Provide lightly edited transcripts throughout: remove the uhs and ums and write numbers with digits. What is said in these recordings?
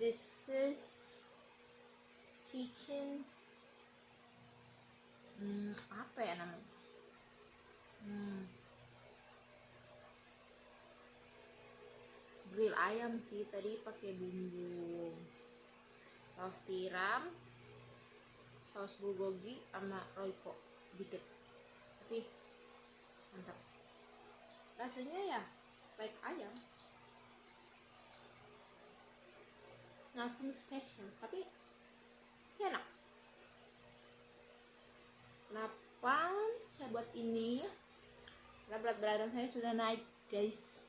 This is chicken. Apa ya namanya? Grill ayam sih, tadi pakai bumbu saus tiram, saus bulgogi sama royco dikit, tapi mantap. Rasanya ya like ayam, nothing special, tapi enak. Kenapa saya buat ini? Karena berat badan saya sudah naik, guys.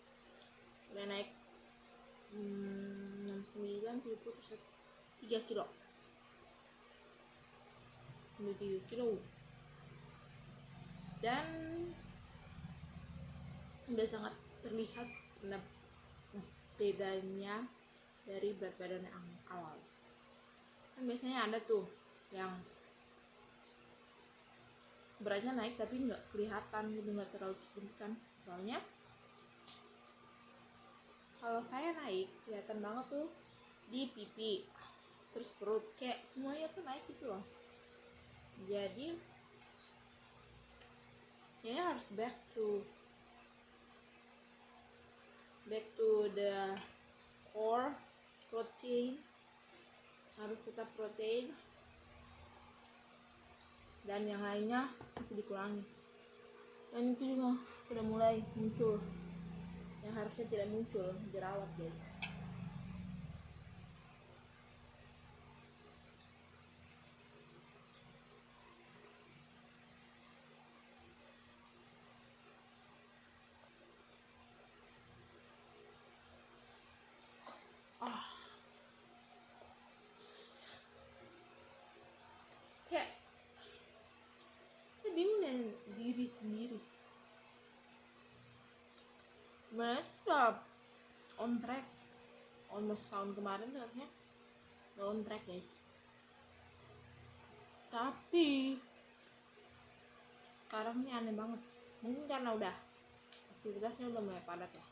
Udah naik 69, 3 kilo. 3 kilo. Dan udah sangat terlihat bedanya dari berat badan yang awal. Kan biasanya ada tuh yang beratnya naik tapi nggak kelihatan gitu, nggak terlalu signifikan. Soalnya kalau saya naik kelihatan banget tuh di pipi, terus perut, kayak semuanya tuh naik gitu loh. Jadi ya harus back to the core protein, harus tetap protein, dan yang lainnya masih dikurangi. Dan itu juga sudah mulai muncul yang harusnya tidak muncul, jerawat, guys. Kayak saya bingung dengan diri sendiri. Sebenarnya sudah on track, almost tahun kemarin harusnya udah on track, guys. Tapi sekarang ini aneh banget, mungkin karena udah aktivitasnya udah mulai padat ya.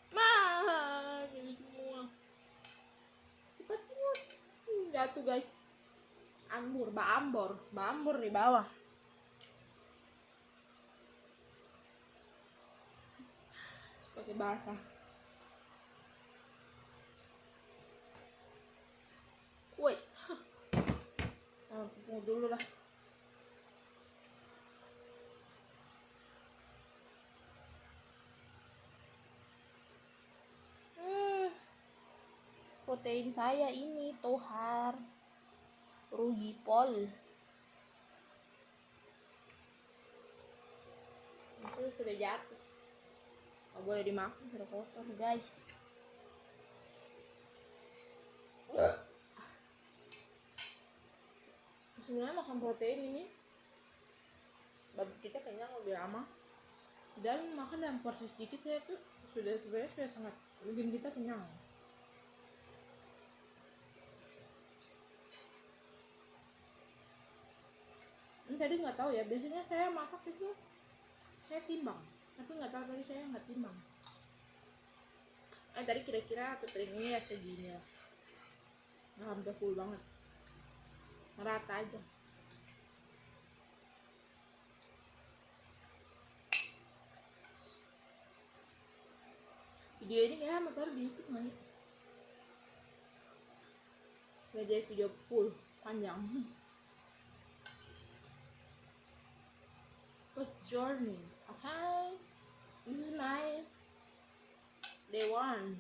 Jadi semua cepatnya jatuh, guys. Bambur di bawah. Pakai basah. Wait. Tunggu dulu lah. Protein saya ini tohar rugipol itu sudah jatuh, nggak boleh dimakan, sudah kotor, guys. Sebenarnya makan protein ini bagi kita kenyang lebih lama, dan makan dalam porsi sedikit ya itu sebenarnya sudah sangat bikin kita kenyang. Ini tadi nggak tahu ya, biasanya saya masak itu saya timbang, tapi nggak tahu tadi saya nggak timbang. Tadi kira-kira piringnya ya segini ya, hampir full banget, merata aja. Video ini kayaknya mau taruh di YouTube nggak ya? Gak jadi video full panjang. First journey, okay. This is my day one.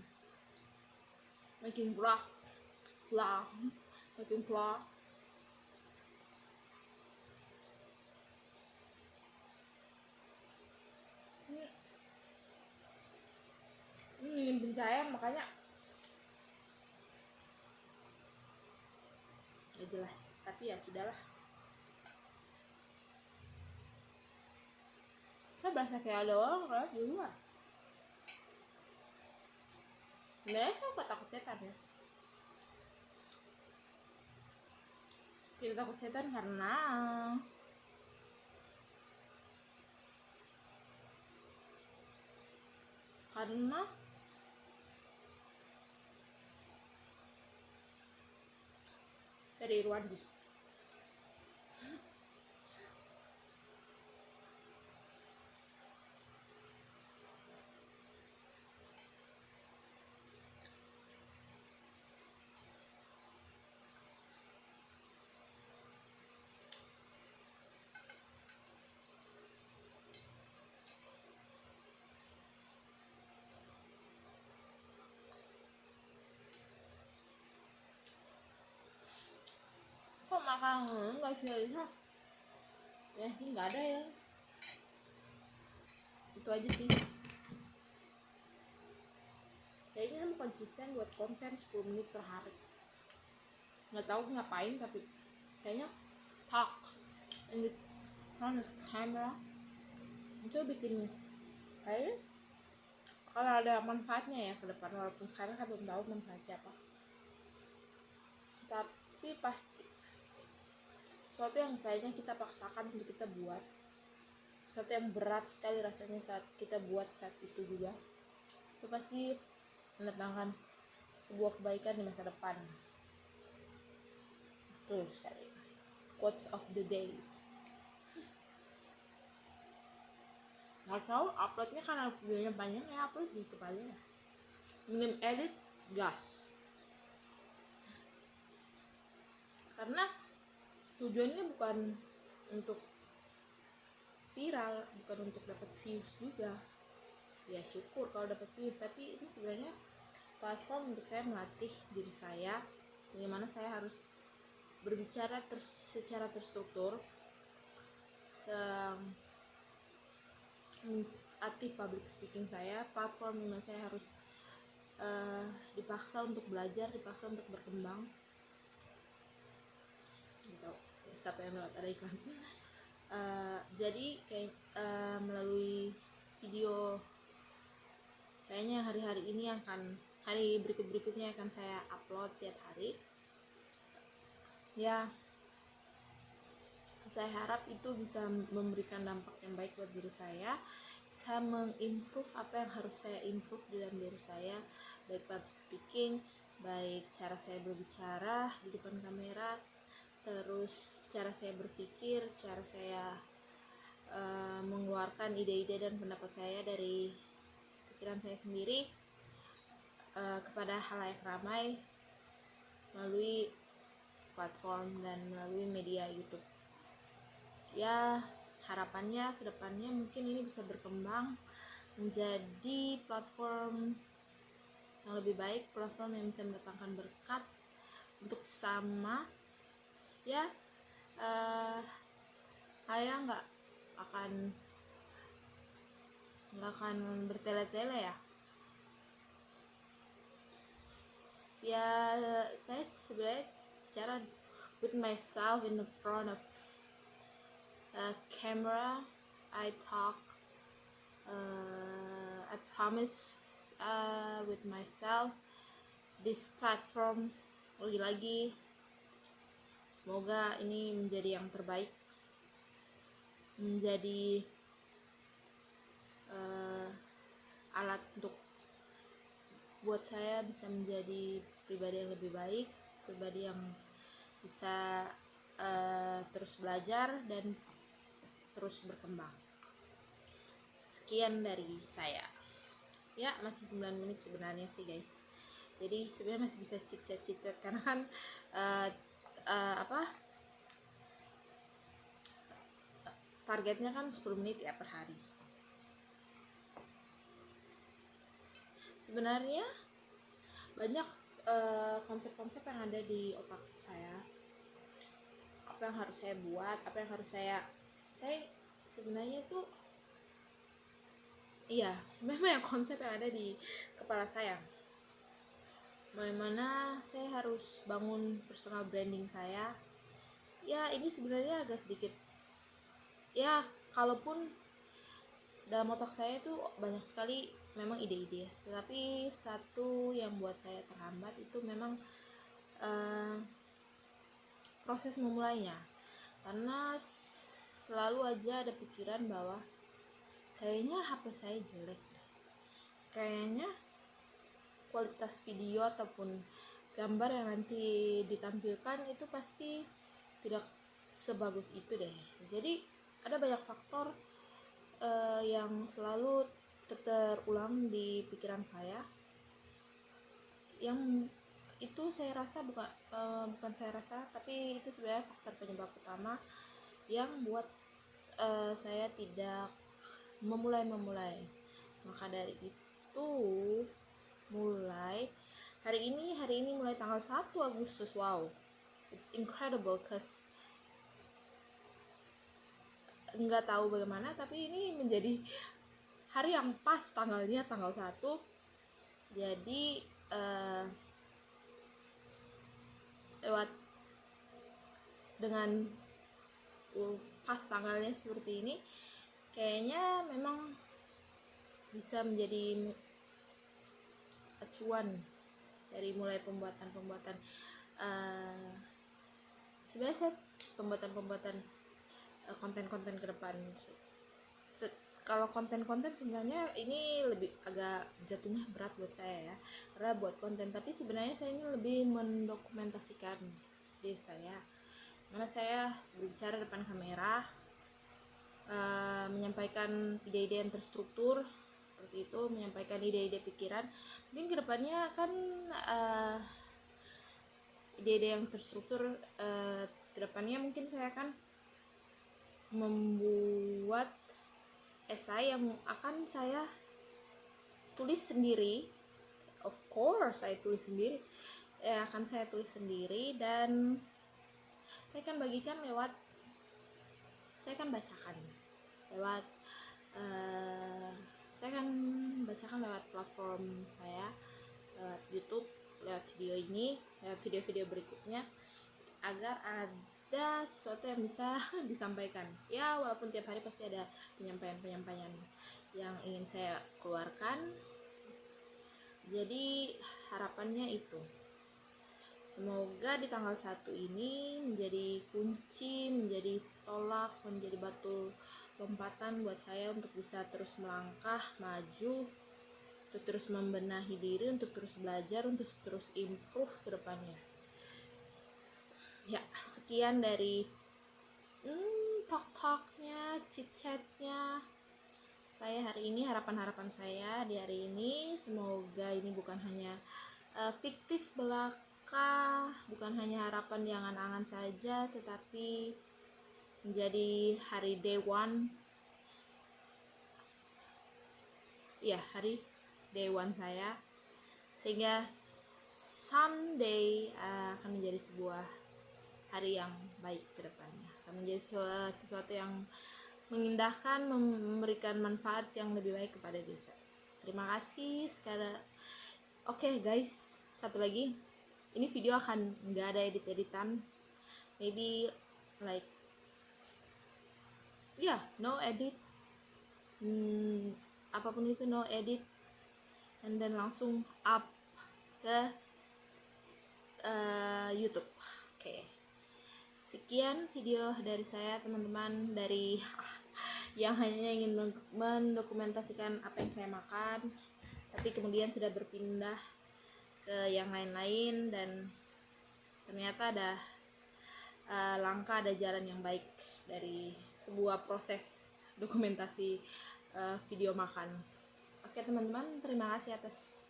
Making vlog. Ini pencahayaan makanya ya jelas, tapi ya sudahlah. Saya berasa kayak ada orang lewat di luar. Sebenarnya saya takut setan ya. Tidak takut setan karena dari Irwandi. Kok makan nggak sih? Ya sih nggak ada ya, itu aja sih. Kayaknya kamu konsisten buat konten 10 menit per hari, nggak tahu ngapain, tapi kayaknya talk in the front of camera itu bikin kayaknya kalau ada manfaatnya ya ke depan, walaupun sekarang kan belum tahu manfaatnya apa, tapi pasti sesuatu yang kayaknya kita paksakan untuk kita buat, sesuatu yang berat sekali rasanya saat kita buat saat itu juga, itu pasti mendatangkan sebuah kebaikan di masa depan. Betul sekali. Quotes of the day. Nggak tahu uploadnya karena videonya banyak ya, upload di YouTube aja ya. Minim edit gas, karena tujuannya bukan untuk viral, bukan untuk dapat views juga. Ya syukur kalau dapat views, tapi ini sebenarnya platform untuk saya melatih diri saya bagaimana saya harus berbicara secara terstruktur, melatih public speaking saya. Platform dimana saya harus dipaksa untuk belajar, dipaksa untuk berkembang gitu. Siapa yang lewat, ada iklan. Jadi kayak melalui video kayaknya hari-hari ini hari berikutnya akan saya upload tiap hari ya. Saya harap itu bisa memberikan dampak yang baik buat diri saya, bisa mengimprove apa yang harus saya improve di dalam diri saya, baik public speaking, baik cara saya berbicara di depan kamera, terus cara saya berpikir, cara saya mengeluarkan ide-ide dan pendapat saya dari pikiran saya sendiri kepada halayak ramai melalui platform dan melalui media YouTube. Ya, harapannya kedepannya mungkin ini bisa berkembang menjadi platform yang lebih baik, platform yang bisa mendatangkan berkat untuk sama ya. Saya nggak akan bertele-tele ya. Ya saya sebenarnya bicara with myself in the front of camera. I talk, I promise with myself. This platform lagi-lagi semoga ini menjadi yang terbaik, menjadi alat untuk buat saya bisa menjadi pribadi yang lebih baik, pribadi yang bisa terus belajar dan terus berkembang. Sekian dari saya ya, masih 9 menit sebenarnya sih guys, jadi sebenarnya masih bisa chit-chat karena kan targetnya kan 10 menit ya per hari. Sebenarnya banyak konsep-konsep yang ada di otak saya, apa yang harus saya buat, apa yang harus saya sebenarnya tuh iya, sebenarnya banyak konsep yang ada di kepala saya, bagaimana saya harus bangun personal branding saya. Ya ini sebenarnya agak sedikit ya, kalaupun dalam otak saya tuh banyak sekali memang ide-ide, tetapi satu yang buat saya terhambat itu memang proses memulainya, karena selalu aja ada pikiran bahwa kayaknya HP saya jelek, kayaknya kualitas video ataupun gambar yang nanti ditampilkan itu pasti tidak sebagus itu deh. Jadi ada banyak faktor yang selalu terulang di pikiran saya, yang itu saya rasa bukan saya rasa, tapi itu sebenarnya faktor penyebab utama yang buat saya tidak memulai. Maka dari itu mulai hari ini mulai tanggal 1 Agustus. Wow, it's incredible, cause nggak tahu bagaimana, tapi ini menjadi hari yang pas, tanggalnya tanggal 1. Jadi lewat dengan pas tanggalnya seperti ini, kayaknya memang bisa menjadi acuan dari mulai pembuatan sebenarnya saya pembuatan konten-konten ke depan. Kalau konten-konten sebenarnya ini lebih agak jatuhnya berat buat saya ya, karena buat konten, tapi sebenarnya saya ini lebih mendokumentasikan diri saya, karena saya berbicara depan kamera, menyampaikan ide-ide yang terstruktur seperti itu, menyampaikan ide-ide pikiran. Mungkin kedepannya akan ide-ide yang terstruktur, kedepannya mungkin saya akan membuat esai yang akan saya tulis sendiri. Of course saya tulis sendiri, akan saya tulis sendiri, dan saya akan bagikan saya akan bacakan lewat platform saya, lewat YouTube, lewat video ini, lewat video-video berikutnya, agar ada sesuatu yang bisa disampaikan. Ya, walaupun tiap hari pasti ada penyampaian yang ingin saya keluarkan. Jadi harapannya itu, semoga di tanggal 1 ini menjadi kunci, menjadi tolak, menjadi batu lompatan buat saya untuk bisa terus melangkah maju, untuk terus membenahi diri, untuk terus belajar, untuk terus improve ke depannya. Ya, sekian dari talk-talknya, chit-chatnya saya hari ini. Harapan saya di hari ini, semoga ini bukan hanya fiktif belaka, bukan hanya harapan di angan-angan saja, tetapi menjadi hari day one saya, sehingga someday akan menjadi sebuah hari yang baik ke depannya, akan menjadi sesuatu yang mengindahkan, memberikan manfaat yang lebih baik kepada desa. Terima kasih sekarang. Oke, guys, satu lagi, ini video akan nggak ada editan, maybe like no edit, apapun itu, no edit, and then langsung up ke YouTube. Oke. Sekian video dari saya, teman-teman, dari yang hanya ingin mendokumentasikan apa yang saya makan, tapi kemudian sudah berpindah ke yang lain-lain, dan ternyata ada langkah, ada jalan yang baik dari sebuah proses dokumentasi video makan. Oke, teman-teman, terima kasih atas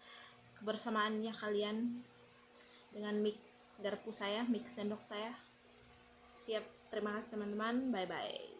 kebersamaannya kalian dengan mic garpu saya, mic sendok saya. Siap, terima kasih teman-teman, bye-bye.